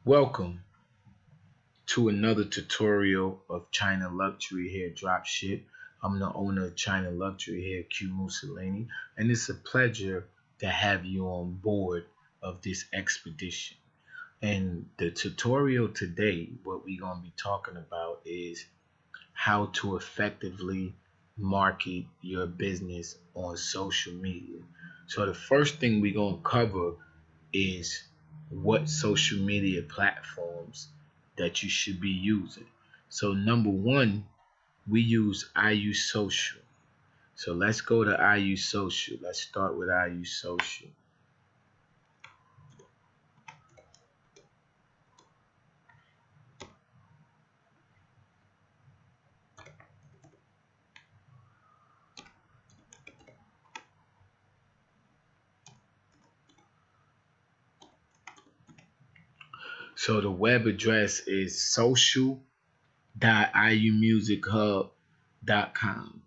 Welcome to another tutorial of China Luxury Hair Dropship. I'm the owner of China Luxury Hair, Q Mussolini, and it's a pleasure to have you on board of this expedition. And the tutorial today, what we're going to be talking about is how to effectively market your business on social media. So the first thing we're going to cover is what social media platforms that you should be using. So number one, we use IU Social. So let's go to IU Social. Let's start with IU Social. So the web address is social.iumusichub.com.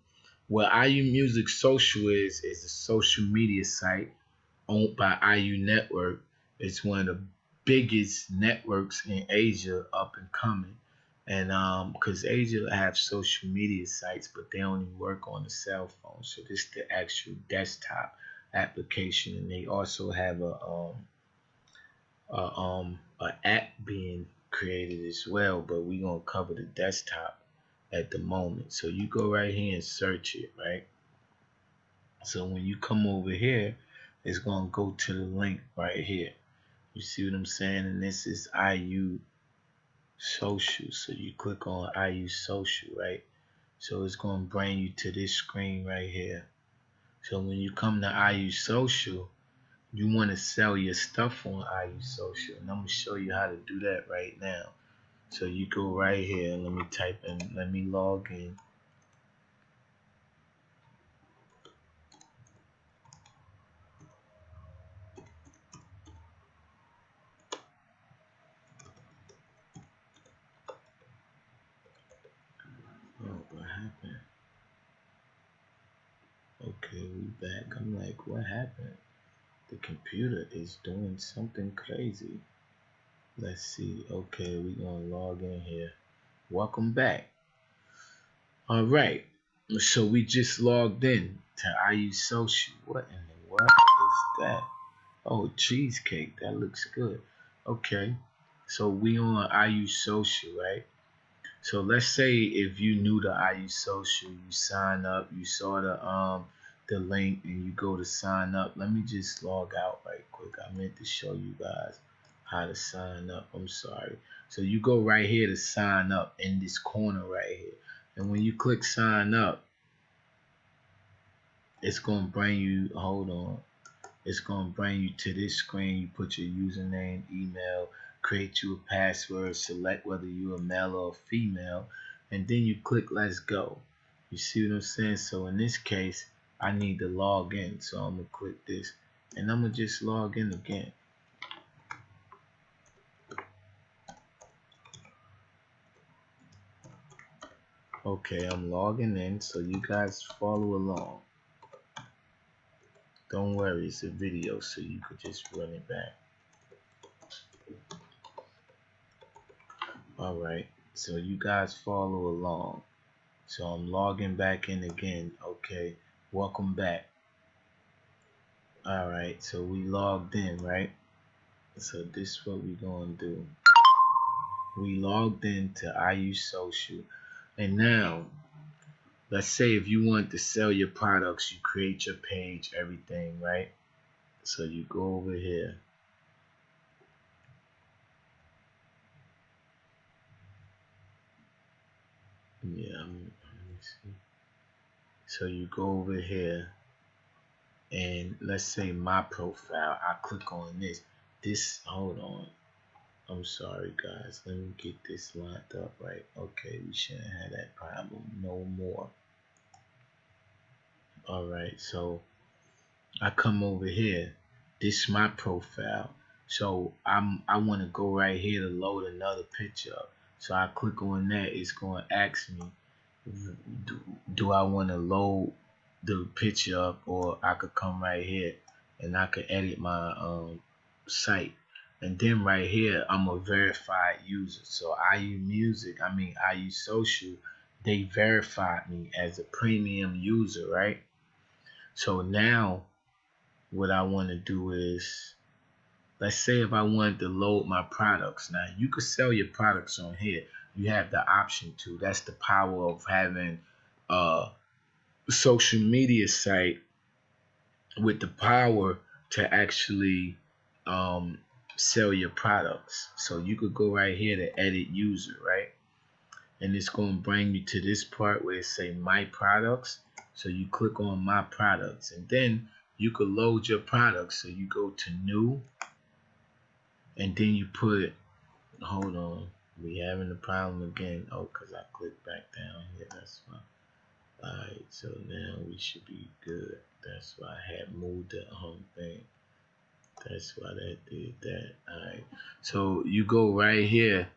What IU Music Social is a social media site owned by IU Network. It's one of the biggest networks in Asia, up and coming. And because Asia have social media sites, but they only work on the cell phone. So this is the actual desktop application, and they also have a app being created as well. But we're gonna cover the desktop at the moment. So you go right here and search it, right? So when you come over here, it's gonna go to the link right here. You see what I'm saying? And this is IU Social. So you click on IU Social, right? So it's gonna bring you to this screen right here. So when you come to IU Social, you want to sell your stuff on IU Social, and I'm gonna show you how to do that right now. So you go right here, and let me log in. Oh, what happened? Okay, we back. I'm like, what happened? The computer is doing something crazy. Let's see. Okay, we're gonna log in here. Welcome back. All right. So we just logged in to IU Social. What in the world is that? Oh, cheesecake. That looks good. Okay. So we on IU Social, right? So let's say if you new to IU Social, you sign up, you saw the link and you go to sign up. Let me just log out right quick. I meant to show you guys how to sign up. I'm sorry. So you go right here to sign up in this corner right here. And when you click sign up, it's gonna bring you, hold on. It's gonna bring you to this screen. You put your username, email, create you a password, select whether you're a male or a female, and then you click let's go. You see what I'm saying? So in this case, I need to log in. So I'm gonna click this and I'm gonna just log in again. Okay, I'm logging in, so you guys follow along. Don't worry, it's a video, so you could just run it back. Alright, so you guys follow along. So I'm logging back in again. Okay, welcome back. Alright, so we logged in, right? So this is what we're gonna do. We logged into IU Social, and now let's say if you want to sell your products, you create your page, everything, right? So you go over here. Yeah, let me see. So you go over here, and let's say my profile. I click on this. Hold on. I'm sorry, guys. Let me get this lined up right. Okay, we shouldn't have that problem no more. All right, so I come over here. This is my profile. So I want to go right here to load another picture up. So I click on that. It's going to ask me, do I want to load the picture up, or I could come right here and I could edit my site. And then right here, I'm a verified user. So IU Music, I mean IU Social, they verified me as a premium user, right? So now what I want to do is, let's say if I wanted to load my products. Now you could sell your products on here. You have the option to. That's the power of having a social media site with the power to actually um, sell your products. So you could go right here to edit user, right? And it's going to bring you to this part where it say my products. So you click on my products, and then you could load your products. So you go to new, and then you put, hold on, we having a problem again. Oh, because I clicked back down here. That's why. Alright, so now we should be good. That's why I had moved the home thing. That's why that did that. Alright. So you go right here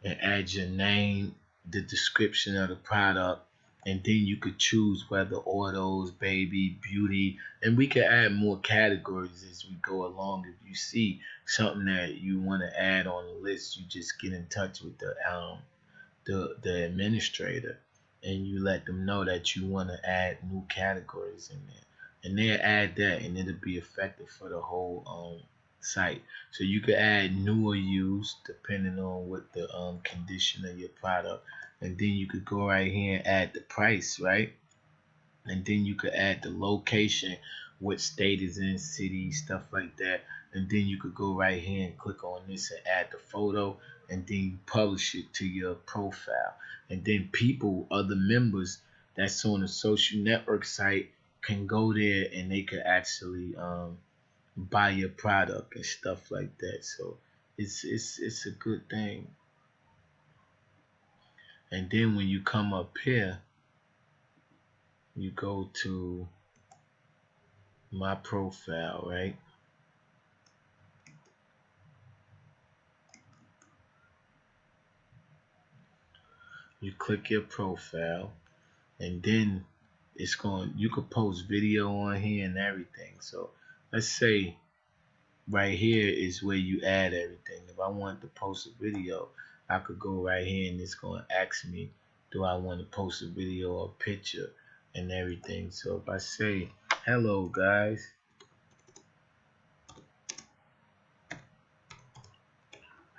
and add your name, the description of the product, and then you could choose whether autos, baby, beauty, and we could add more categories as we go along. If you see something that you want to add on the list, you just get in touch with the administrator, and you let them know that you want to add new categories in there, and they'll add that, and it'll be effective for the whole site. So you could add new or used depending on what the condition of your product, and then you could go right here and add the price, right? And then you could add the location, what state is in, city, stuff like that. And then you could go right here and click on this and add the photo, and then you publish it to your profile. And then people, other members that's on a social network site, can go there and they could actually buy your product and stuff like that. So it's a good thing. And then when you come up here, you go to my profile, right? You click your profile, and then it's going, you could post video on here and everything. So let's say right here is where you add everything. If I want to post a video, I could go right here and it's going to ask me, do I want to post a video or picture and everything. So if I say hello guys,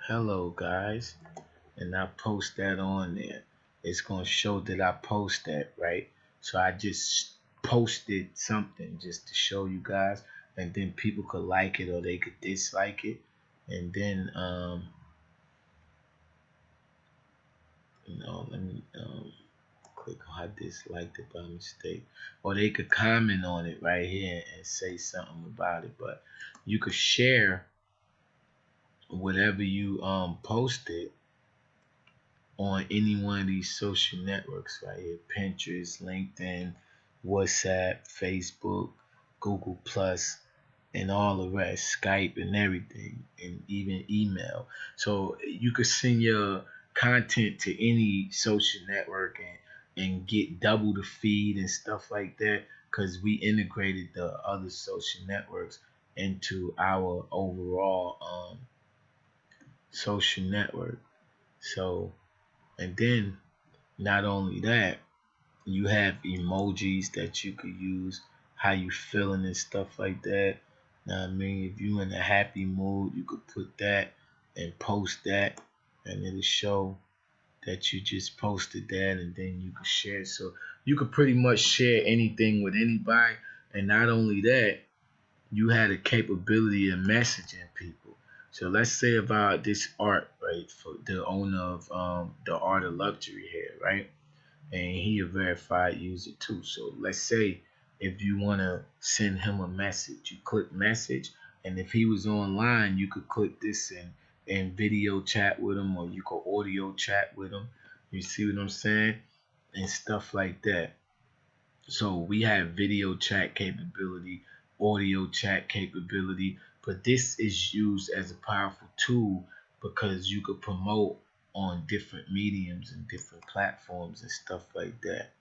hello guys, and I post that on there, it's gonna show that I post that, right? So I just posted something just to show you guys, and then people could like it or they could dislike it, and then let me click on I disliked it by mistake, or they could comment on it right here and say something about it. But you could share whatever you posted on any one of these social networks right here: Pinterest, LinkedIn, WhatsApp, Facebook, Google Plus, and all the rest, Skype and everything, and even email. So you could send your content to any social network and get double the feed and stuff like that, because we integrated the other social networks into our overall social network. So, and then not only that, you have emojis that you could use, how you feeling and stuff like that. Now, I mean, if you in a happy mood, you could put that and post that, and it'll show that you just posted that, and then you could share. So you could pretty much share anything with anybody. And not only that, you had a capability of messaging people. So let's say about this art, right? For the owner of the Art of Luxury here, right? And he a verified user too. So let's say if you want to send him a message, you click message, and if he was online, you could click this and video chat with him, or you could audio chat with him. You see what I'm saying? And stuff like that. So we have video chat capability, audio chat capability, but this is used as a powerful tool because you could promote on different mediums and different platforms and stuff like that.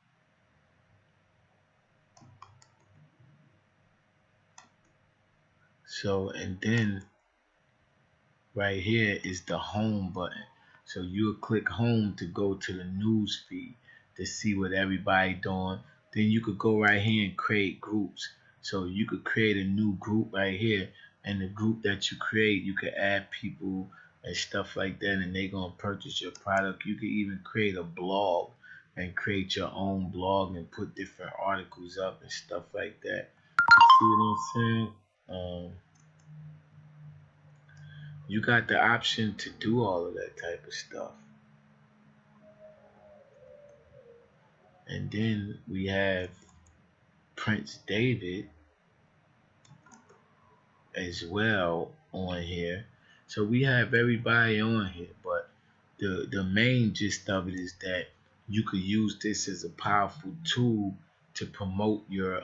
So, and then right here is the home button. So you'll click home to go to the news feed to see what everybody doing. Then you could go right here and create groups. So you could create a new group right here, and the group that you create, you could add people and stuff like that, and they gonna purchase your product. You could even create a blog and create your own blog and put different articles up and stuff like that. You see what I'm saying? You got the option to do all of that type of stuff. And then we have Prince David as well on here. So we have everybody on here, but the main gist of it is that you could use this as a powerful tool to promote your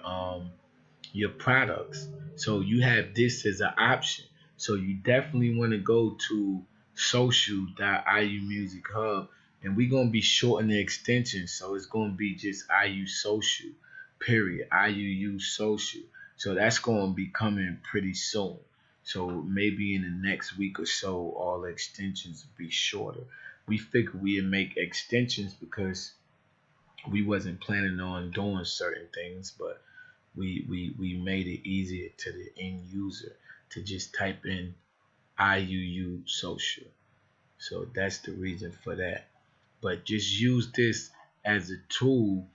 products. So you have this as an option. So you definitely want to go to social.iu Music Hub, and we're gonna be shortening the extension. So it's gonna be just IU Social, period. IUU Social. So that's gonna be coming pretty soon. So maybe in the next week or so, all the extensions will be shorter. We figured we'd make extensions because we wasn't planning on doing certain things, but we made it easier to the end user to just type in IUU social. So that's the reason for that. But just use this as a tool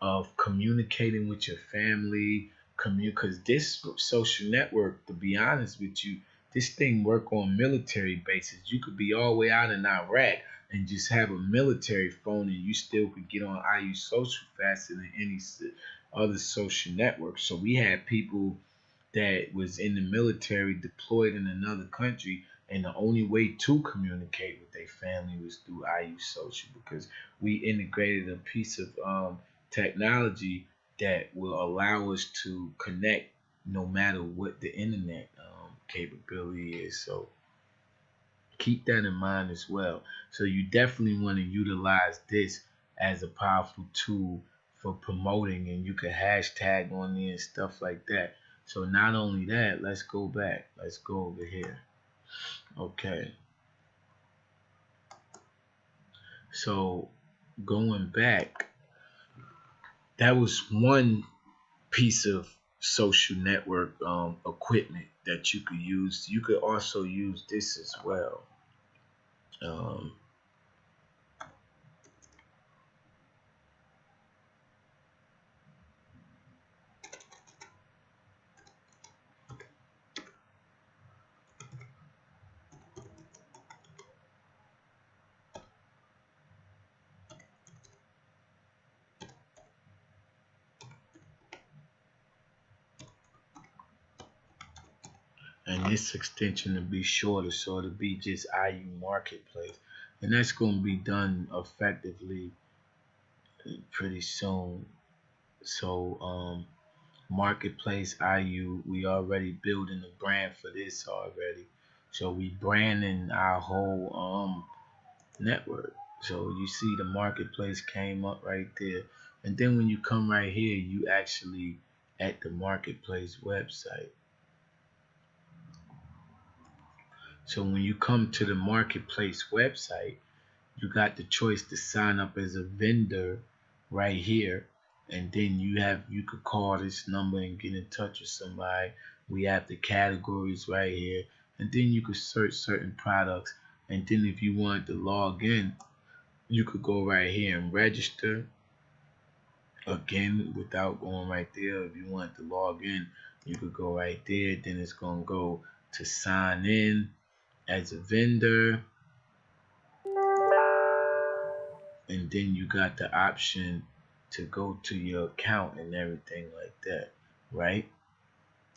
of communicating with your family, because this social network, to be honest with you, this thing work on military bases. You could be all the way out in Iraq and just have a military phone, and you still could get on IU social faster than any other social network. So we had people that was in the military deployed in another country, and the only way to communicate with their family was through IU social, because we integrated a piece of technology that will allow us to connect no matter what the internet capability is. So keep that in mind as well. So you definitely want to utilize this as a powerful tool for promoting, and you can hashtag on there and stuff like that. So not only that, let's go back. Let's go over here. Okay. So going back, that was one piece of social network equipment that you could use. You could also use this as well. Um, and this extension to be shorter, so it'll be just IU Marketplace, and that's going to be done effectively pretty soon. So Marketplace IU, we already building a brand for this already. So we branding our whole network. So you see the marketplace came up right there. And then when you come right here, you actually at the marketplace website. So when you come to the marketplace website, you got the choice to sign up as a vendor right here. And then you could call this number and get in touch with somebody. We have the categories right here. And then you could search certain products. And then if you want to log in, you could go right here and register again without going right there. If you want to log in, you could go right there. Then it's going to go to sign in as a vendor, and then you got the option to go to your account and everything like that, right?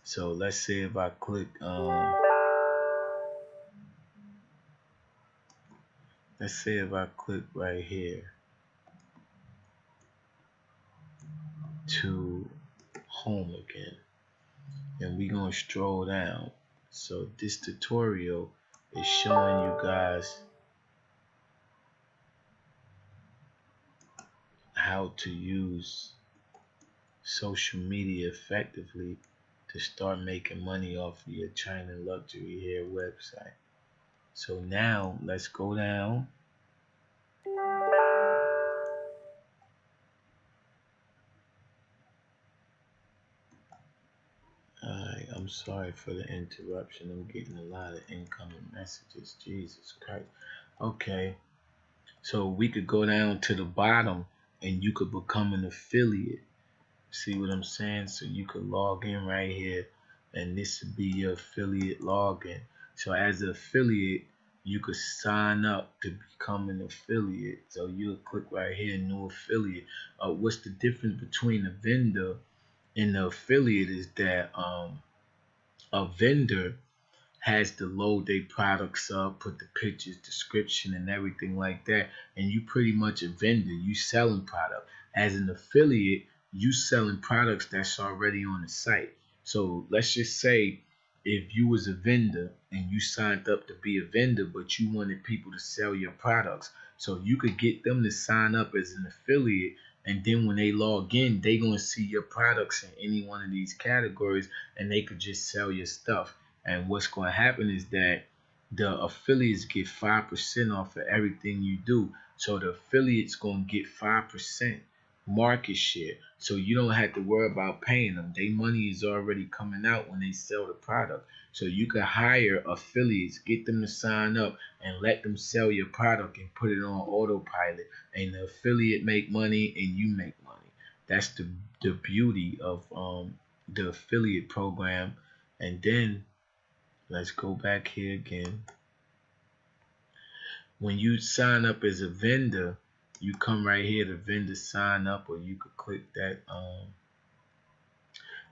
So let's say if I click let's say if I click right here to home again, and we're gonna stroll down. So this tutorial is showing you guys how to use social media effectively to start making money off of your China luxury hair website. So now let's go down. Alright, I'm sorry for the interruption. I'm getting a lot of incoming messages. Jesus Christ. Okay, so we could go down to the bottom and you could become an affiliate. See what I'm saying? So you could log in right here and this would be your affiliate login. So as an affiliate, you could sign up to become an affiliate. So you'll click right here, new affiliate. What's the difference between a vendor and the affiliate is that a vendor has to load their products up, put the pictures, description, and everything like that. And you pretty much a vendor. You selling product. As an affiliate, you selling products that's already on the site. So let's just say if you was a vendor and you signed up to be a vendor, but you wanted people to sell your products, so you could get them to sign up as an affiliate. And then when they log in, they gonna see your products in any one of these categories, and they could just sell your stuff. And what's going to happen is that the affiliates get 5% off of everything you do. So the affiliates going to get 5% market share. So you don't have to worry about paying them. Their money is already coming out when they sell the product. So you can hire affiliates, get them to sign up and let them sell your product and put it on autopilot. And the affiliate make money and you make money. That's the beauty of the affiliate program. And then let's go back here again. When you sign up as a vendor, you come right here to vendor sign up, or you could click that.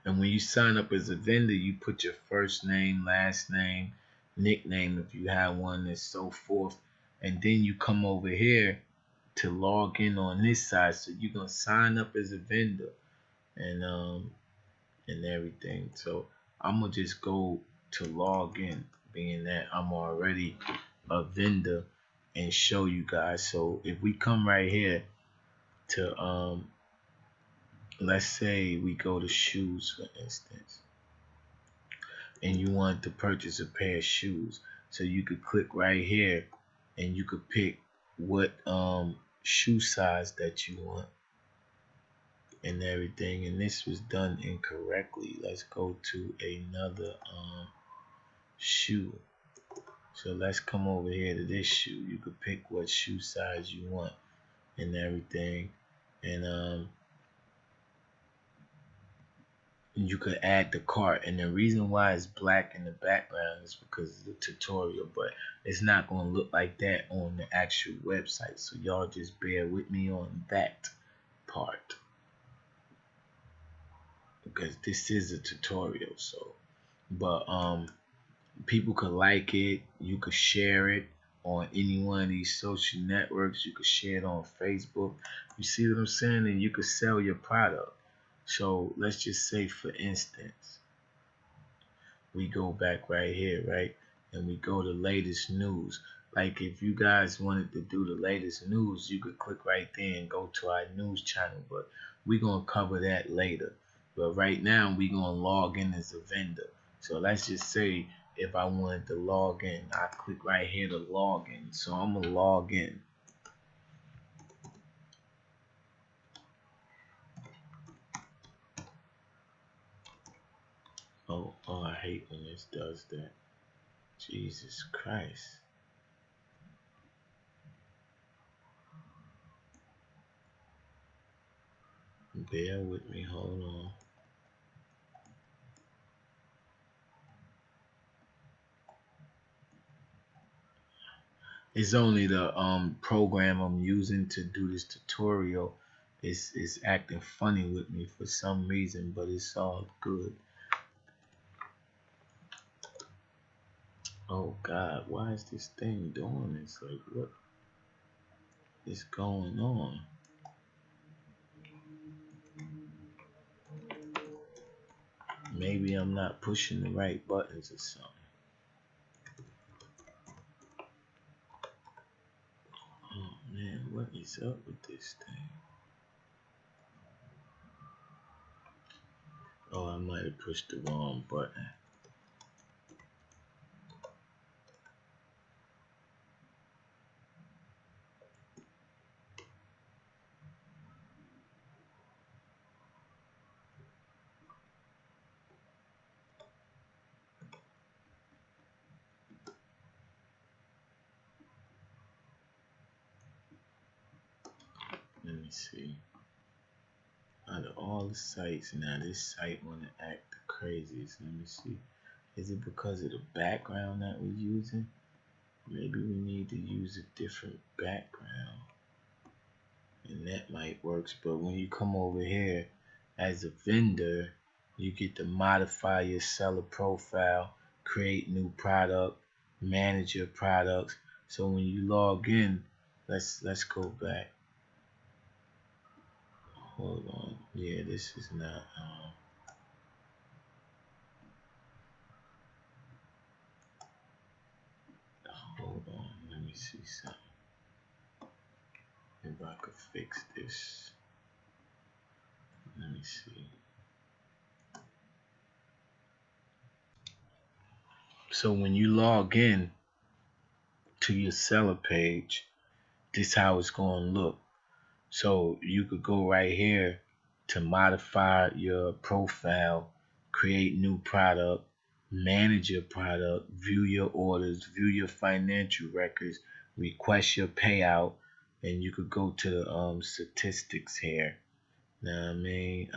And when you sign up as a vendor, you put your first name, last name, nickname if you have one, and so forth. And then you come over here to log in on this side. So you're gonna sign up as a vendor and everything. So I'm gonna just go to log in, being that I'm already a vendor, and show you guys. So if we come right here to let's say we go to shoes for instance, and you want to purchase a pair of shoes, so you could click right here and you could pick what shoe size that you want and everything. And this was done incorrectly. Let's go to another shoe. So let's come over here to this shoe. You could pick what shoe size you want and everything. And you could add the cart. And the reason why it's black in the background is because of the tutorial, but it's not going to look like that on the actual website. So y'all just bear with me on that part, because this is a tutorial. So, but people could like it. You could share it on any one of these social networks. You could share it on Facebook. You see what I'm saying? And you could sell your product. So let's just say, for instance, we go back right here, right? And we go to latest news. Like if you guys wanted to do the latest news, you could click right there and go to our news channel. But we're going to cover that later. But right now, we're going to log in as a vendor. So let's just say if I wanted to log in, I click right here to log in. So I'm going to log in. Oh, I hate when this does that. Jesus Christ. Bear with me, hold on. It's only the program I'm using to do this tutorial is acting funny with me for some reason, but it's all good. Oh God, why is this thing doing this? Like, what is going on? Maybe I'm not pushing the right buttons or something. Oh man, what is up with this thing? Oh, I might have pushed the wrong button. me see. Out of all the sites, now this site wanna act the craziest. Let me see. Is it because of the background that we're using? Maybe we need to use a different background. And that might work. But when you come over here as a vendor, you get to modify your seller profile, create new product, manage your products. So when you log in, let's go back. Hold on. Yeah, this is not hold on, let me see something. If I could fix this. Let me see. So when you log in to your seller page, this is how it's going to look. So you could go right here to modify your profile, create new product, manage your product, view your orders, view your financial records, request your payout, and you could go to the statistics here. Now I mean,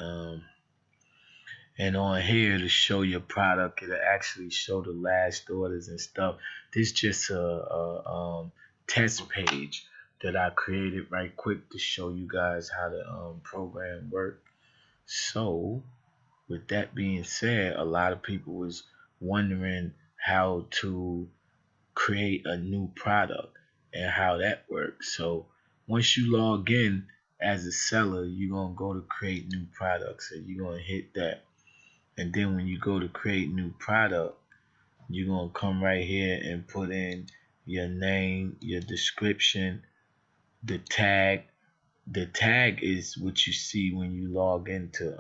and on here to show your product, it'll actually show the last orders and stuff. This just a test page that I created right quick to show you guys how the program works. So with that being said, a lot of people was wondering how to create a new product and how that works. So once you log in as a seller, you're gonna go to create new products, and you're gonna hit that. And then when you go to create new product, you're going to come right here and put in your name, your description, the tag. The tag is what you see when you log into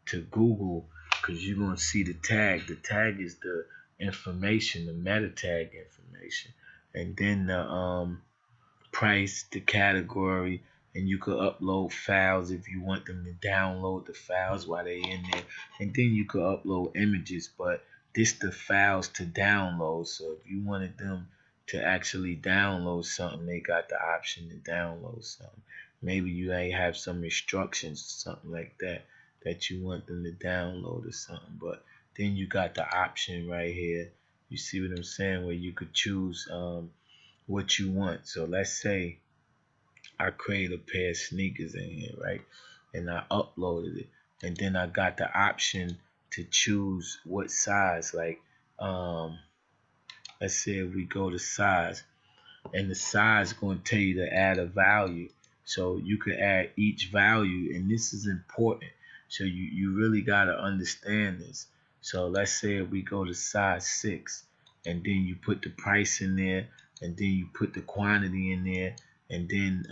to Google, because you're going to see the tag. The tag is the information, the meta tag information. And then the price, the category, and you could upload files if you want them to download the files while they're in there. And then you could upload images, but this the files to download. So if you wanted them to actually download something, they got the option to download something. Maybe you may have some instructions or something like that that you want them to download or something. But then you got the option right here. You see what I'm saying? Where you could choose what you want. So let's say I create a pair of sneakers in here, right? And I uploaded it. And then I got the option to choose what size. Like, let's say if we go to size, and the size is going to tell you to add a value. So you can add each value, and this is important. So you really got to understand this. So let's say if we go to size 6, and then you put the price in there, and then you put the quantity in there, and then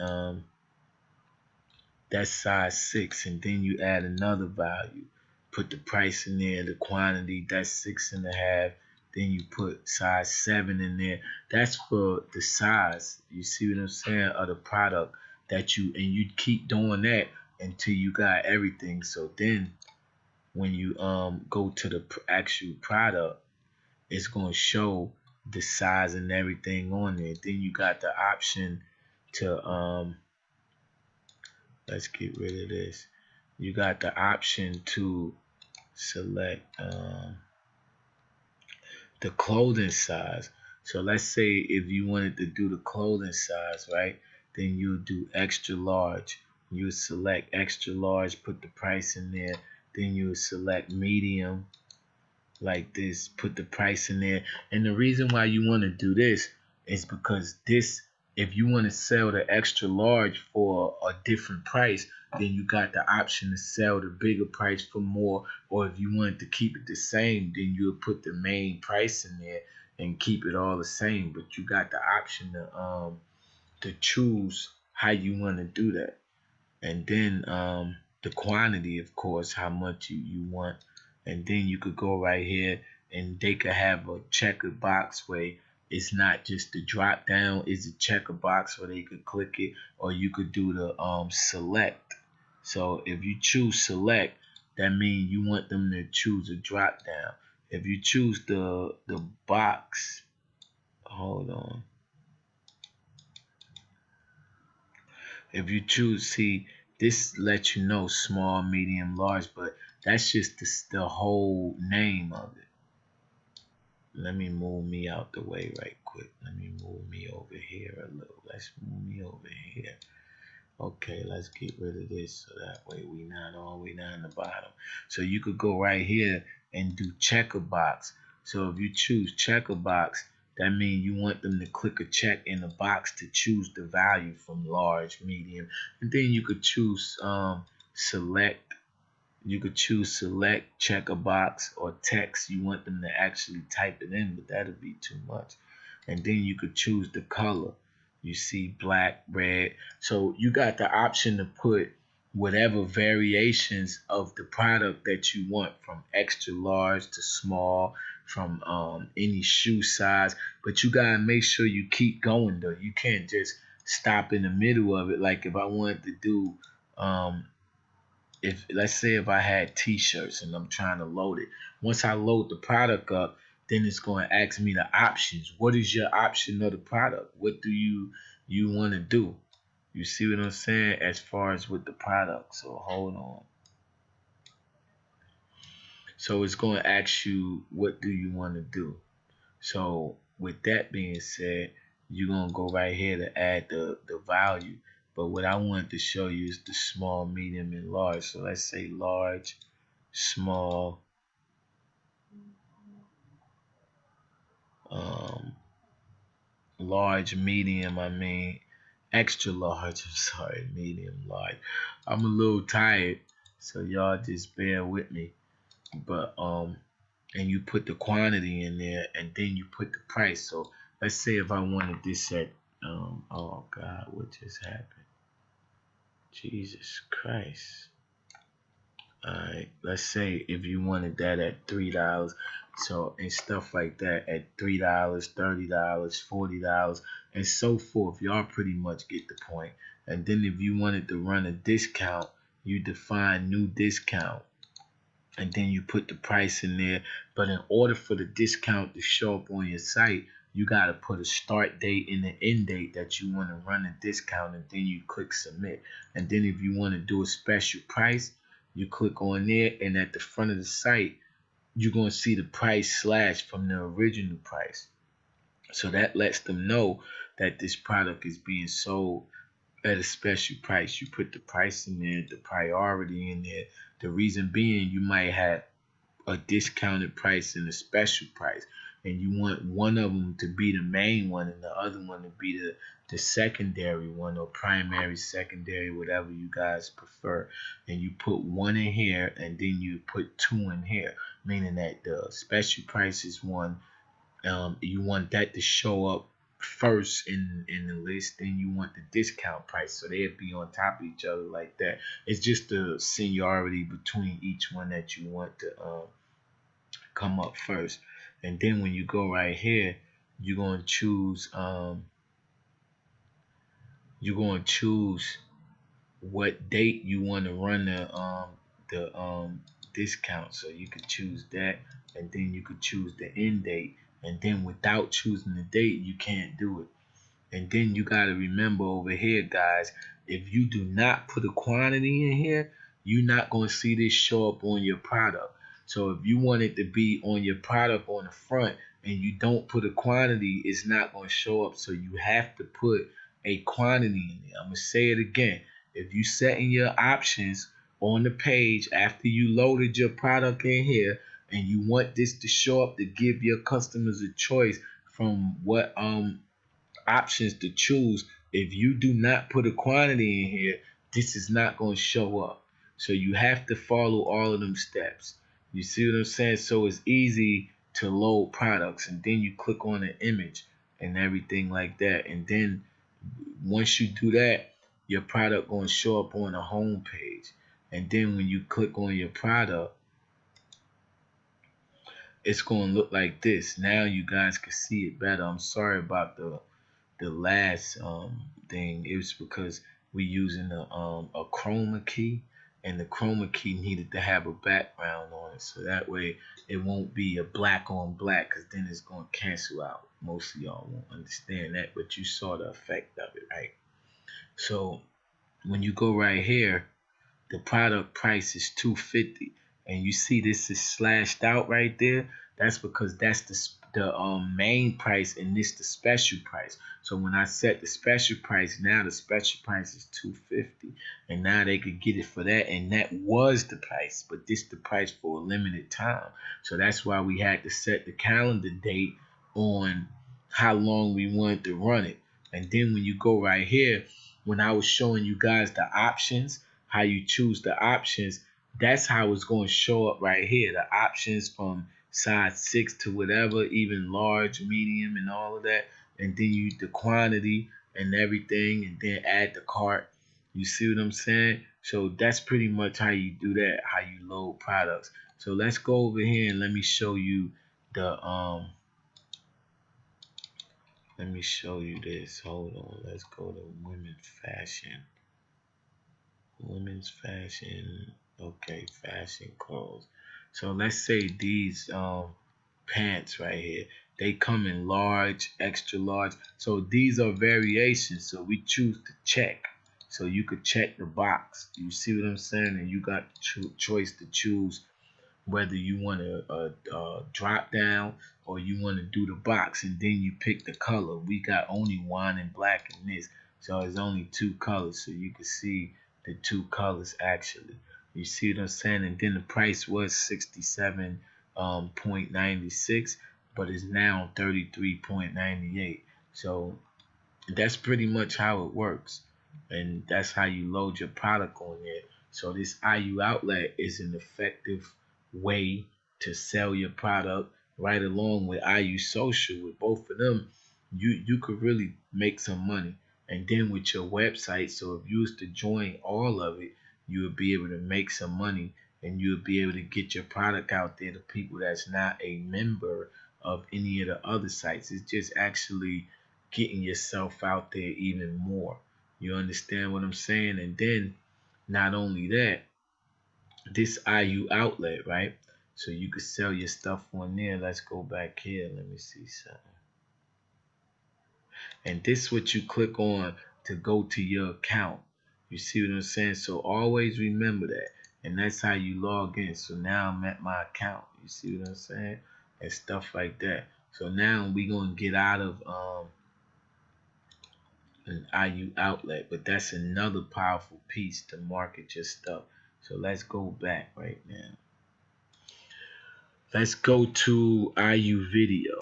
that's size 6, and then you add another value, put the price in there, the quantity, that's 6.5. Then you put size 7 in there. That's for the size. You see what I'm saying? Of the product that you, and you keep doing that until you got everything. So then when you go to the actual product, it's going to show the size and everything on there. Then you got the option to let's get rid of this. You got the option to select the clothing size. So let's say if you wanted to do the clothing size, right? Then you'll do extra large. You select extra large, put the price in there. Then you select medium, like this, put the price in there. And the reason why you want to do this is because this, if you want to sell the extra large for a different price, then you got the option to sell the bigger price for more. Or if you wanted to keep it the same, then you'll put the main price in there and keep it all the same. But you got the option to choose how you want to do that. And then the quantity, of course, how much you want. And then you could go right here, and they could have a checker box where it's not just the drop down, it's a checker box where they could click it, or you could do the select. So if you choose select, that means you want them to choose a drop down. If you choose the box, hold on. If you choose, see, this lets you know small, medium, large, but that's just the whole name of it. Let me move me out the way right quick. Let me move me over here a little. Let's move me over here. Okay, let's get rid of this so that way we not all the way down the bottom. So you could go right here and do checker box. So if you choose checker box, that means you want them to click a check in the box to choose the value from large, medium, and then you could choose select. You could choose select, check a box, or text. You want them to actually type it in, but that'll be too much. And then you could choose the color. You see black, red. So you got the option to put whatever variations of the product that you want, from extra large to small, from any shoe size. But you gotta make sure you keep going though. You can't just stop in the middle of it. Like if I wanted to do um, if let's say if I had t-shirts and I'm trying to load it, once I load the product up, then it's going to ask me the options. What is your option of the product? What do you want to do? You see what I'm saying as far as with the product. So hold on. So it's going to ask you what do you want to do. So with that being said, you're going to go right here to add the value. But what I wanted to show you is the small, medium, and large. So let's say large, small, um, large, medium. I mean, extra large. I'm sorry, medium, large. I'm a little tired, so y'all just bear with me. But and you put the quantity in there, and then you put the price. So let's say if I wanted this at oh God, what just happened? Jesus Christ. Alright, let's say if you wanted that at $3, so and stuff like that at $3, $30, $40, and so forth. Y'all pretty much get the point. And then if you wanted to run a discount, you define new discount, and then you put the price in there. But in order for the discount to show up on your site, you got to put a start date and an end date that you want to run a discount, and then you click submit. And then if you want to do a special price, you click on there, and at the front of the site, you're going to see the price slash from the original price. So that lets them know that this product is being sold at a special price. You put the price in there, the priority in there. The reason being, you might have a discounted price and a special price, and you want one of them to be the main one and the other one to be the secondary one, or primary, secondary, whatever you guys prefer. And you put one in here, and then you put two in here, meaning that the special price is one. You want that to show up first in the list, then you want the discount price, so they'll be on top of each other like that. It's just the seniority between each one that you want to come up first. And then when you go right here, you're going to choose what date you want to run the discount. So you could choose that, and then you could choose the end date. And then without choosing the date, you can't do it. And then you got to remember over here, guys, if you do not put a quantity in here, you're not going to see this show up on your product. So if you want it to be on your product on the front and you don't put a quantity, it's not going to show up. So you have to put a quantity in there. I'm going to say it again. If you set in your options on the page after you loaded your product in here, and you want this to show up to give your customers a choice from what options to choose, if you do not put a quantity in here, this is not going to show up. So you have to follow all of them steps. You see what I'm saying? So it's easy to load products, and then you click on the image and everything like that. And then once you do that, your product going to show up on the home page. And then when you click on your product, it's going to look like this. Now you guys can see it better. I'm sorry about the last thing. It was because we using a chroma key, and the chroma key needed to have a background on it, so that way it won't be a black on black, because then it's going to cancel out. Most of y'all won't understand that, but you saw the effect of it, right? So when you go right here, the product price is 250, and you see this is slashed out right there. That's because that's the main price, and this the special price. So when I set the special price, now the special price is 250, and now they could get it for that, and that was the price, but this the price for a limited time. So that's why we had to set the calendar date on how long we wanted to run it. And then when you go right here, when I was showing you guys the options, how you choose the options, that's how it's going to show up right here. The options from size 6 to whatever, even large, medium, and all of that. And then you the quantity and everything, and then add the cart. You see what I'm saying? So that's pretty much how you do that, how you load products. So let's go over here and let me show you the let me show you this. Hold on. Let's go to women's fashion. Women's fashion. Okay, fashion clothes. So let's say these pants right here. They come in large, extra large. So these are variations. So we choose to check. So you could check the box. You see what I'm saying? And you got the choice to choose whether you want a drop down or you want to do the box, and then you pick the color. We got only wine and black in this, so it's only two colors, so you can see the two colors actually. You see what I'm saying? And then the price was 67.96, but it's now 33.98. So that's pretty much how it works, and that's how you load your product on there. So this IU outlet is an effective way to sell your product right along with IU social. With both of them, you could really make some money. And then with your website, so if you was to join all of it, you would be able to make some money, and you would be able to get your product out there to people that's not a member of any of the other sites. It's just actually getting yourself out there even more. You understand what I'm saying? And then not only that, this IU outlet, right? So you could sell your stuff on there. Let's go back here. Let me see something. And this is what you click on to go to your account. You see what I'm saying? So always remember that. And that's how you log in. So now I'm at my account. You see what I'm saying? And stuff like that. So now we're gonna get out of an IU outlet, but that's another powerful piece to market your stuff. So let's go back right now. Let's go to IU video.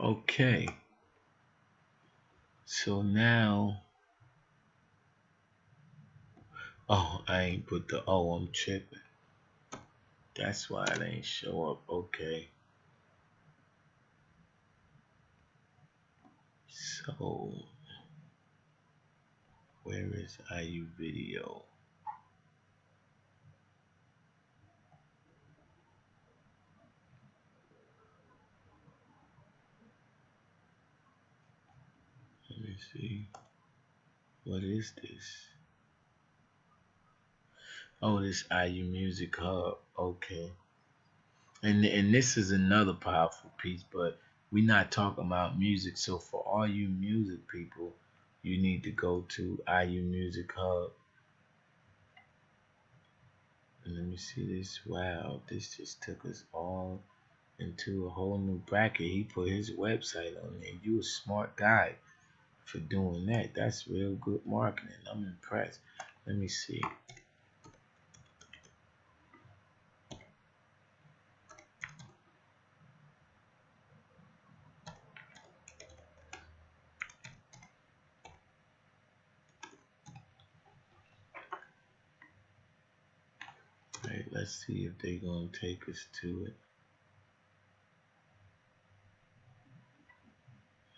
Okay. So now, oh, I ain't put the O, I'm tripping. That's why it ain't show up. Okay. So, where is IU video? Let me see. What is this? Oh, this IU Music Hub. Okay. And this is another powerful piece, but we're not talking about music. So for all you music people, you need to go to IU Music Hub. And let me see this. Wow, this just took us all into a whole new bracket. He put his website on there. You a smart guy for doing that. That's real good marketing. I'm impressed. Let me see. All right, let's see if they're gonna take us to it.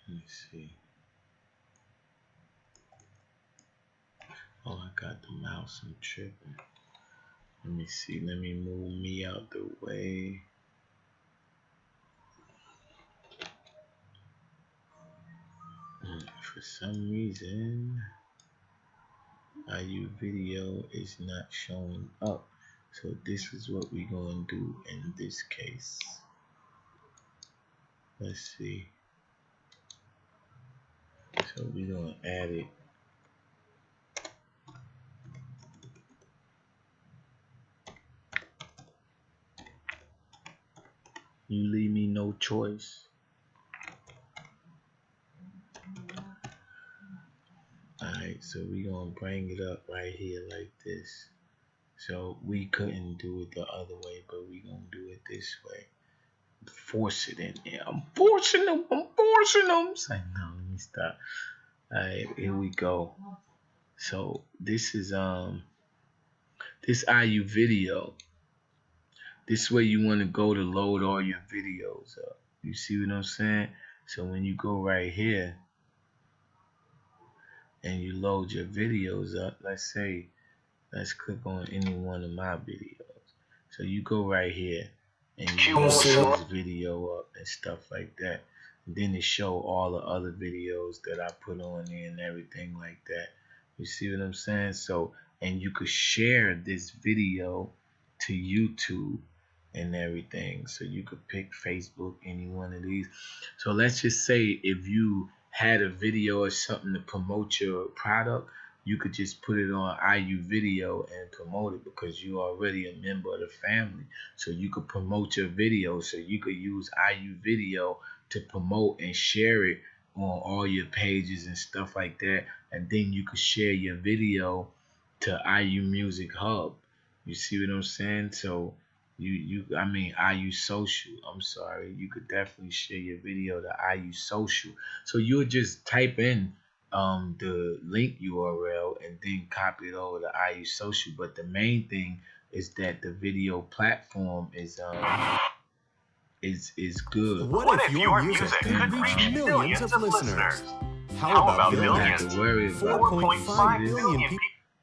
Let me see. Oh, I got the mouse. I'm tripping. Let me see. Let me move me out the way. For some reason, IU video is not showing up. So this is what we're going to do in this case. Let's see. So we're going to add it. You leave me no choice. Alright, so we're going to bring it up right here like this. So we couldn't do it the other way, but we're going to do it this way. Force it in there. I'm forcing them. It's like, no, let me stop. Alright, here we go. So this is this IU video. This way you want to go to load all your videos up. You see what I'm saying? So when you go right here and you load your videos up, let's click on any one of my videos. So you go right here and you load this video up and stuff like that. And then it show all the other videos that I put on there and everything like that. You see what I'm saying? So, and you could share this video to YouTube and everything. So you could pick Facebook, any one of these. So let's just say if you had a video or something to promote your product, you could just put it on IU video and promote it because you're already a member of the family. So you could promote your video. So you could use IU video to promote and share it on all your pages and stuff like that. And then you could share your video to IU Music Hub. You see what I'm saying? So IU Social. I'm sorry. You could definitely share your video to IU Social. So you'll just type in the link URL and then copy it over to IU Social. But the main thing is that the video platform is good. What if your music could reach millions of listeners? How about you don't have billions? to worry about 4.5 billion people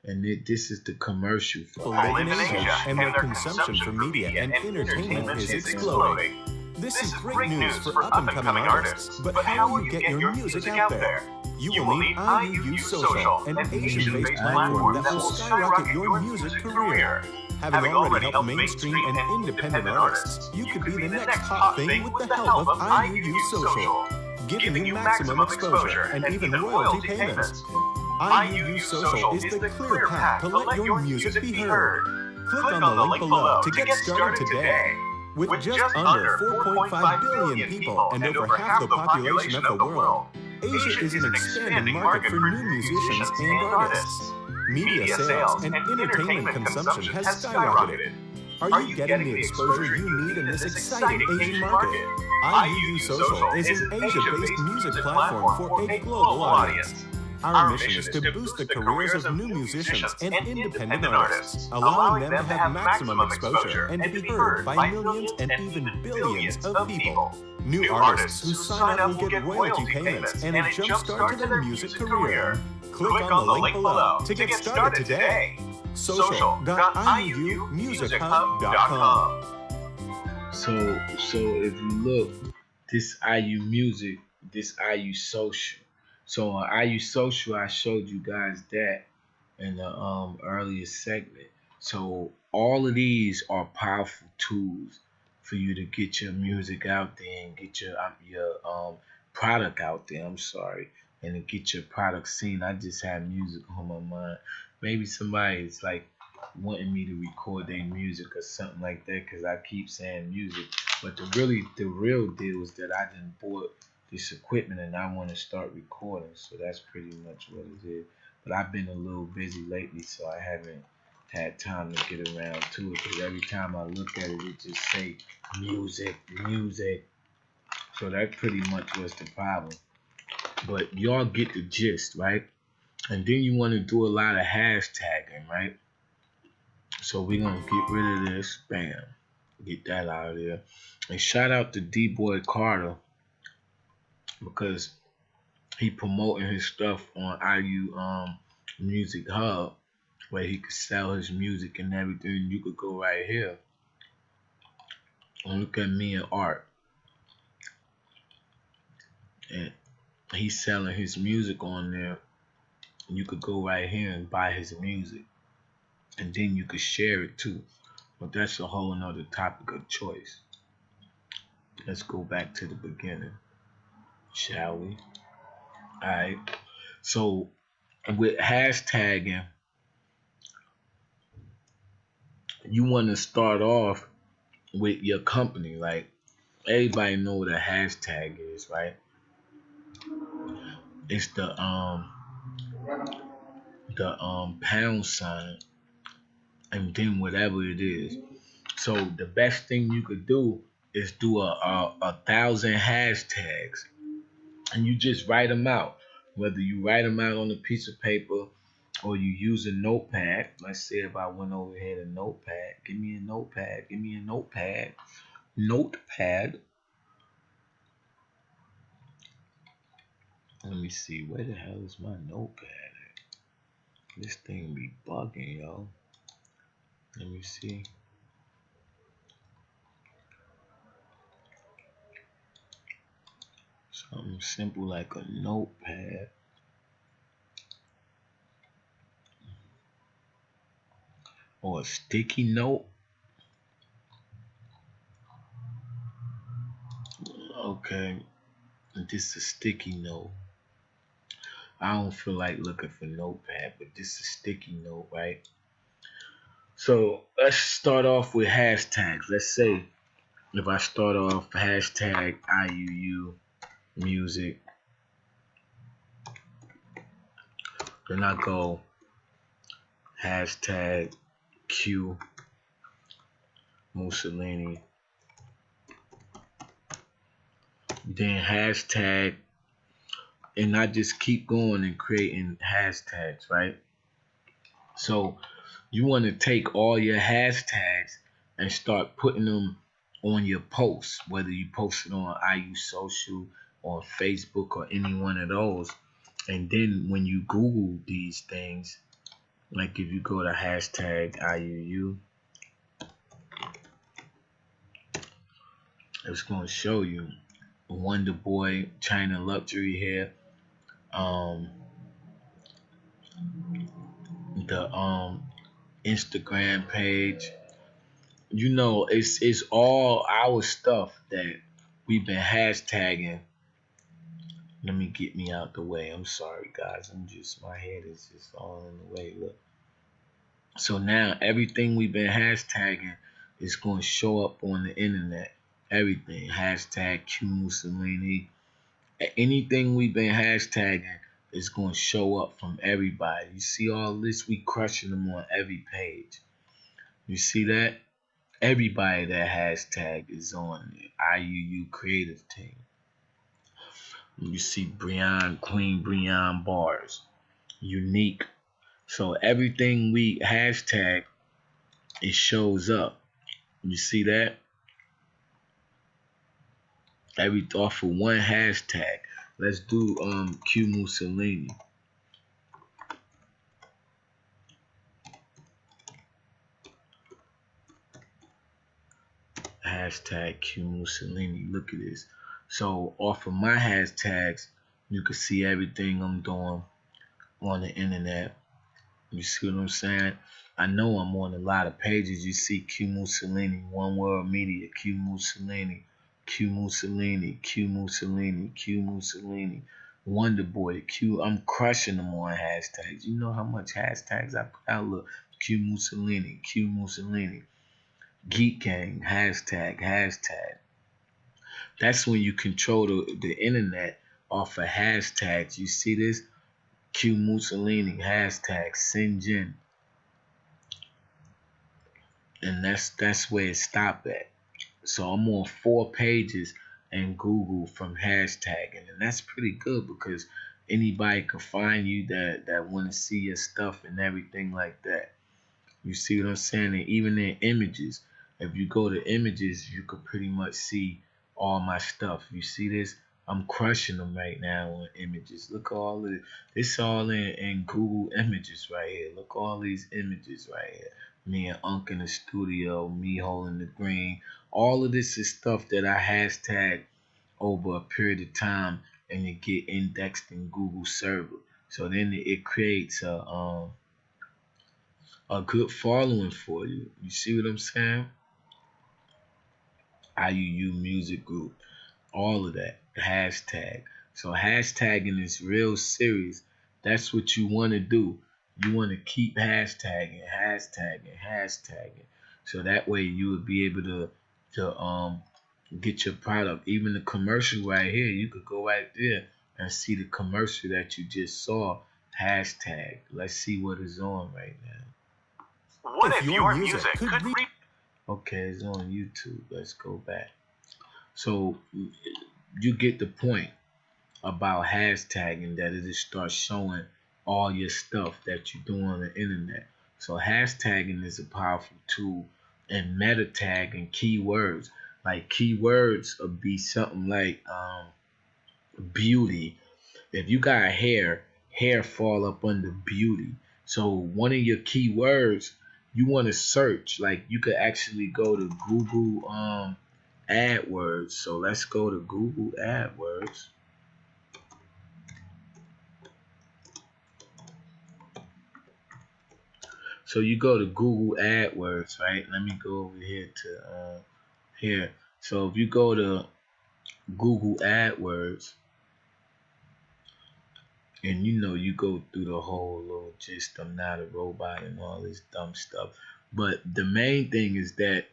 and this is the commercial for live in Asia, and their consumption for media and entertainment is exploding. This is great news for up-and-coming artists, but how will you get your music out there? You will need IU Social, an Asian-based platform that will skyrocket your music career. Having already helped mainstream and independent artists, you could be the next hot thing with the help of IU Social, giving you maximum exposure and even royalty payments. IU Social is the clear path to let your music be heard. Click on the link below to get started today. With just under 4.5 billion people and over half the population of the world, Asia is an expanding market for new musicians and artists. Media sales and entertainment consumption has skyrocketed. Are you getting the exposure you need in this exciting Asian market? IU Social is an Asia-based music platform for a global audience. Our mission is to boost the careers of new musicians and independent artists, allowing them to have maximum exposure and to be heard by millions and even billions of people. New artists who sign up will get royalty payments and a jump start to their music career. Click on the link below to get started today. social.iumusichub.com. So if you look, this IU Music, this IU Social. So on IU Social, I showed you guys that in the earlier segment. So all of these are powerful tools for you to get your music out there and get your product out there. I'm sorry, and to get your product seen. I just have music on my mind. Maybe somebody's like wanting me to record their music or something like that because I keep saying music. But the real deal is that I done bought this equipment and I want to start recording. So that's pretty much what it is. But I've been a little busy lately, so I haven't had time to get around to it because every time I look at it, it just say music. So that pretty much was the problem. But y'all get the gist, right? And then you want to do a lot of hashtagging, right? So we're going to get rid of this. Bam. Get that out of there. And shout out to D-Boy Carter because he promoting his stuff on IU Music Hub where he could sell his music and everything. You could go right here and look at me and Art. And he's selling his music on there You could go right here and buy his music, and then you could share it too. But that's a whole nother topic of choice. Let's go back to the beginning, shall we? All right. So with hashtagging, you want to start off with your company. Like everybody know what a hashtag is, right? It's the pound sign and then whatever it is. So the best thing you could do is do a thousand hashtags, and you just write them out. Whether you write them out on a piece of paper or you use a notepad. Let's say if I went over here to notepad, give me a notepad, give me a notepad, notepad. Let me see, where the hell is my notepad? This thing be bugging, yo. Let me see. Something simple like a notepad or a sticky note. Okay, this is a sticky note. I don't feel like looking for notepad, but this is a sticky note, right? So let's start off with hashtags. Let's say if I start off hashtag IUU music, then I go hashtag Q Mussolini, then hashtag, and I just keep going and creating hashtags, right? So you want to take all your hashtags and start putting them on your posts, whether you post it on IU Social or Facebook or any one of those. And then when you Google these things, like if you go to hashtag IUU, it's going to show you Wonder Boy, China Luxury here, um, the Instagram page. You know, it's all our stuff that we've been hashtagging. Let me get me out the way. I'm sorry, guys. My head is just all in the way. Look. So now everything we've been hashtagging is going to show up on the internet. Everything. Hashtag Q Mussolini. Anything we've been hashtagging is going to show up from everybody. You see all this? We crushing them on every page. You see that? Everybody that hashtag is on the IUU creative team. You see Queen Breon bars, unique. So everything we hashtag, it shows up. You see that? Every off of one hashtag. Let's do Q Mussolini. Hashtag Q Mussolini. Look at this. So off of my hashtags, you can see everything I'm doing on the internet. You see what I'm saying? I know I'm on a lot of pages. You see Q Mussolini, One World Media, Q Mussolini, Q Mussolini, Q Mussolini, Q Mussolini, Wonder Boy, Q. I'm crushing them on hashtags. You know how much hashtags I put out? Look, Q Mussolini, Q Mussolini, Geek Gang, hashtag. That's when you control the internet off of hashtags. You see this? Q Mussolini, hashtag Sinjin. And that's where it stopped at. So I'm on 4 pages in Google from hashtagging, and that's pretty good because anybody can find you that want to see your stuff and everything like that. You see what I'm saying? And even in images, if you go to images, you could pretty much see all my stuff. You see this? I'm crushing them right now on images. Look at all of it. It's all in Google Images right here. Look at all these images right here. Me and Unc in the studio, me holding the green. All of this is stuff that I hashtag over a period of time and it get indexed in Google server. So then it creates a good following for you. You see what I'm saying? IUU Music Group, all of that. Hashtag. So hashtagging is real serious. That's what you want to do. You want to keep hashtagging, hashtagging, hashtagging. So that way you would be able to get your product. Even the commercial right here, you could go right there and see the commercial that you just saw. Hashtag. Let's see what is on right now. What if your music could reach? Okay, it's on YouTube. Let's go back. So you get the point about hashtagging, that it just starts showing all your stuff that you do on the internet. So hashtagging is a powerful tool, and meta tagging keywords. Like keywords would be something like beauty. If you got hair fall up under beauty. So one of your keywords you want to search, like you could actually go to Google AdWords. So let's go to Google AdWords. So you go to Google AdWords, right? Let me go over here to here. So if you go to Google AdWords, and you go through the whole little gist, I'm not a robot and all this dumb stuff. But the main thing is that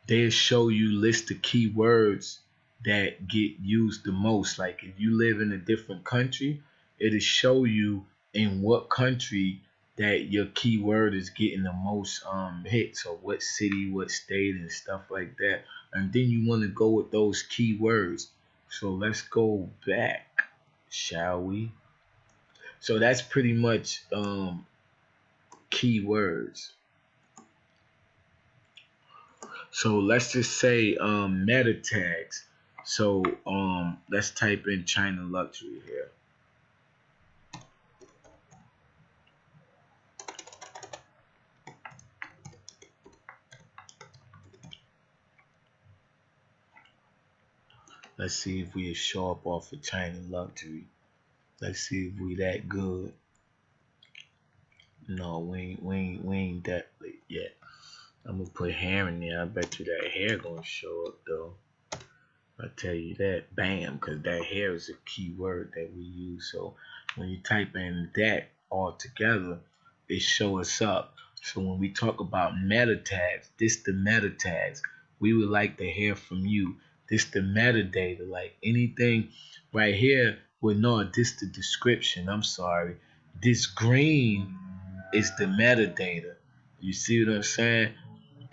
they show you list of keywords that get used the most. Like if you live in a different country, it'll show you in what country that your keyword is getting the most hits, or what city, what state, and stuff like that. And then you want to go with those keywords. So let's go back, shall we? So that's pretty much keywords. So let's just say meta tags. So let's type in China luxury here. Let's see if we show up off of China luxury. Let's see if we that good. No, we ain't that late yet. I'm gonna put hair in there. I bet you that hair gonna show up though. I tell you that, bam, because that hair is a key word that we use. So when you type in that all together, it show us up. So when we talk about meta tags, this the meta tags. We would like to hear from you. This the metadata, like anything right here. Well, no, this the description. I'm sorry. This green is the metadata. You see what I'm saying?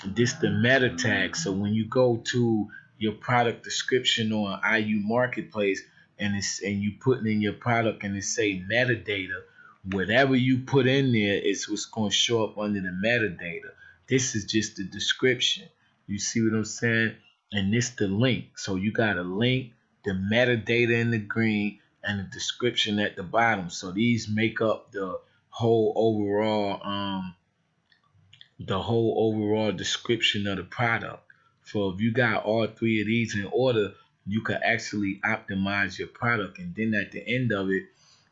This the meta tag. So when you go to your product description on IU Marketplace, and you putting in your product and it say metadata, whatever you put in there is what's going to show up under the metadata. This is just the description. You see what I'm saying? And this the link. So you got a link, the metadata in the green, and the description at the bottom. So these make up whole overall description of the product. So if you got all three of these in order, you can actually optimize your product. And then at the end of it,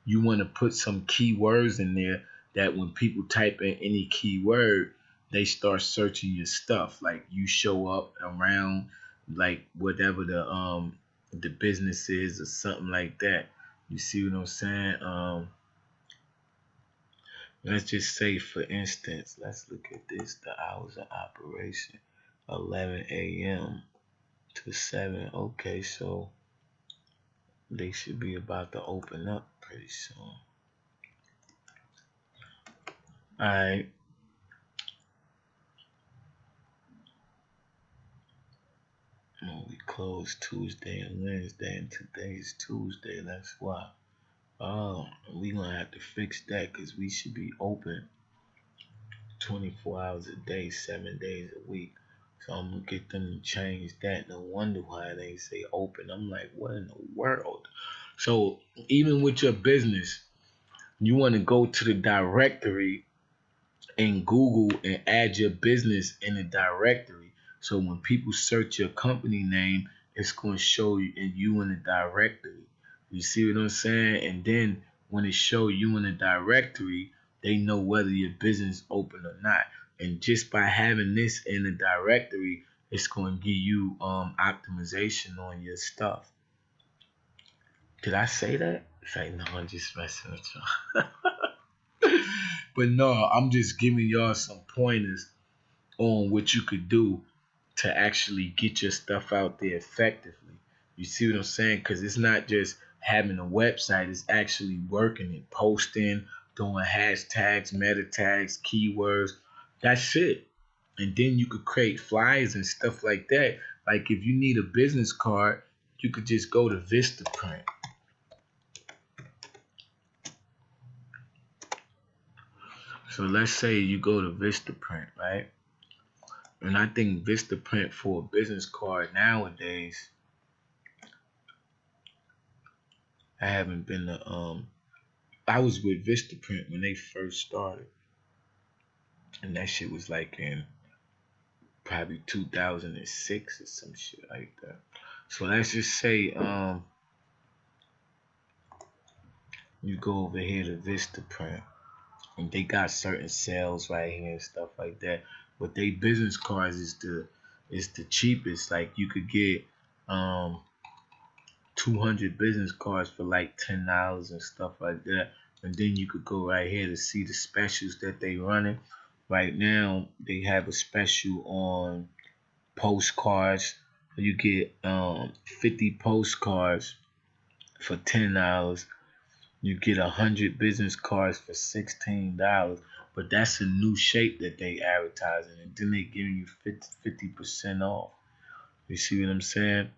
you want to put some keywords in there that when people type in any keyword, they start searching your stuff. Like you show up around like whatever the business is or something like that. You see what I'm saying? Let's just say, for instance, let's look at this, the hours of operation, 11 a.m. to 7. Okay, so they should be about to open up pretty soon. All right. Well, we close Tuesday and Wednesday, and today's Tuesday. That's why. Oh, we gonna have to fix that because we should be open 24 hours a day, 7 days a week. So I'm gonna get them to change that. No wonder why they say open. I'm like, what in the world? So even with your business, you want to go to the directory in Google and add your business in the directory. So when people search your company name, it's going to show you in the directory. You see what I'm saying? And then when it show you in a directory, they know whether your business open or not. And just by having this in the directory, it's going to give you optimization on your stuff. Did I say that? It's like, no, I'm just messing with y'all. But no, I'm just giving y'all some pointers on what you could do to actually get your stuff out there effectively. You see what I'm saying? Because it's not just having a website, it's actually working it, posting, doing hashtags, meta tags, keywords. That's it. And then you could create flyers and stuff like that. Like if you need a business card, you could just go to Vistaprint. So let's say you go to Vistaprint, right? And I think Vistaprint for a business card nowadays, I haven't been to I was with Vistaprint when they first started. And that shit was like in probably 2006 or some shit like that. So let's just say you go over here to Vistaprint and they got certain sales right here and stuff like that. But they business cards is the cheapest. Like you could get 200 business cards for like $10 and stuff like that. And then you could go right here to see the specials that they running. Right now they have a special on postcards. You get 50 postcards for $10. You get 100 business cards for $16. But that's a new shape that they advertising, and then they giving you 50% off. You see what I'm saying?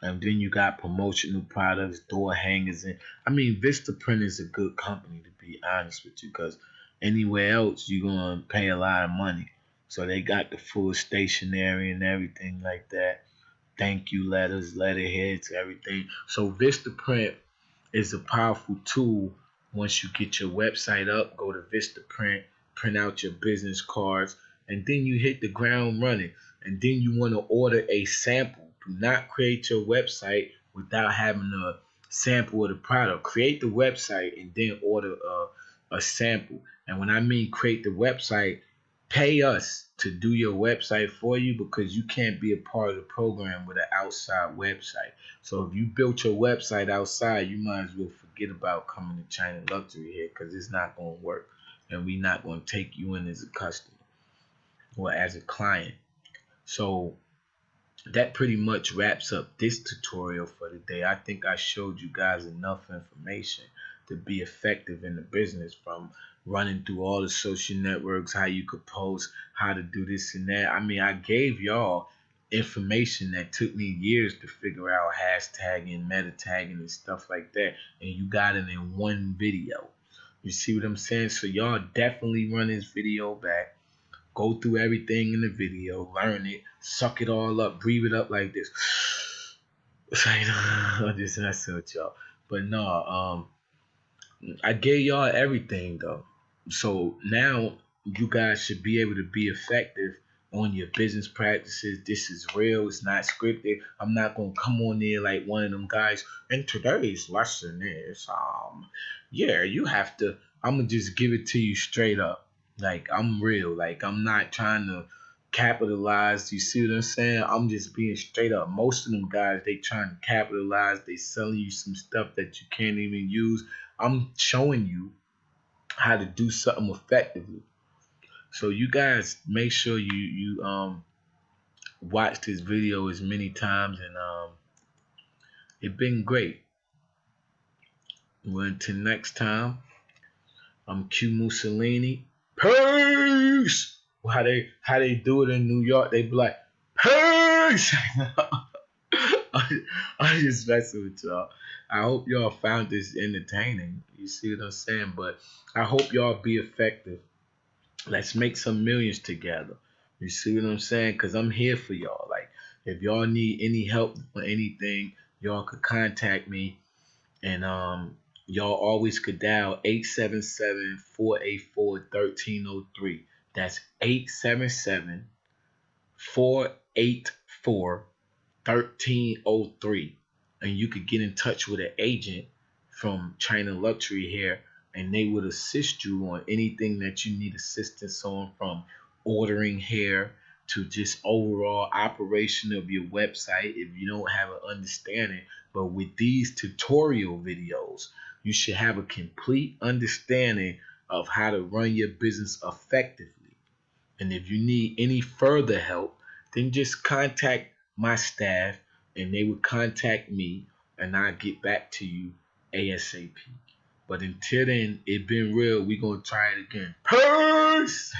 And then you got promotional products, door hangers, and I mean Vistaprint is a good company to be honest with you, because anywhere else you're gonna pay a lot of money. So they got the full stationery and everything like that. Thank you letters, letterheads, everything. So Vistaprint is a powerful tool. Once you get your website up, go to Vistaprint, print out your business cards, and then you hit the ground running. And then you want to order a sample. Do not create your website without having a sample of the product. Create the website and then order a sample. And when I mean create the website, pay us to do your website for you, because you can't be a part of the program with an outside website. So if you built your website outside, you might as well forget about coming to China Luxury here, because it's not going to work. And we're not going to take you in as a customer or as a client. So that pretty much wraps up this tutorial for today. I think I showed you guys enough information to be effective in the business, from running through all the social networks, how you could post, how to do this and that. I mean, I gave y'all information that took me years to figure out, hashtagging, meta tagging, and stuff like that. And you got it in one video. You see what I'm saying? So y'all definitely run this video back. Go through everything in the video, learn it, suck it all up, breathe it up like this. I'm just messing with y'all. But no, I gave y'all everything though. So now you guys should be able to be effective on your business practices. This is real. It's not scripted. I'm not gonna come on there like one of them guys. And today's lesson is yeah, you have to. I'm gonna just give it to you straight up. Like I'm real. Like I'm not trying to capitalize. You see what I'm saying? I'm just being straight up. Most of them guys, they trying to capitalize. They selling you some stuff that you can't even use. I'm showing you how to do something effectively. So you guys make sure you watch this video as many times, and it's been great. Well, until next time, I'm Q Mussolini. Peace. How they do it in New York? They be like peace. I'm just messing with y'all. I hope y'all found this entertaining. You see what I'm saying? But I hope y'all be effective. Let's make some millions together. You see what I'm saying? Because I'm here for y'all. Like, if y'all need any help or anything, y'all could contact me. And y'all always could dial 877-484-1303. That's 877-484-1303. And you could get in touch with an agent from China Luxury Hair, and they would assist you on anything that you need assistance on, from ordering hair to just overall operation of your website if you don't have an understanding. But with these tutorial videos, you should have a complete understanding of how to run your business effectively. And if you need any further help, then just contact my staff and they would contact me and I'll get back to you ASAP. But until then, it been real. We gonna try it again. Peace!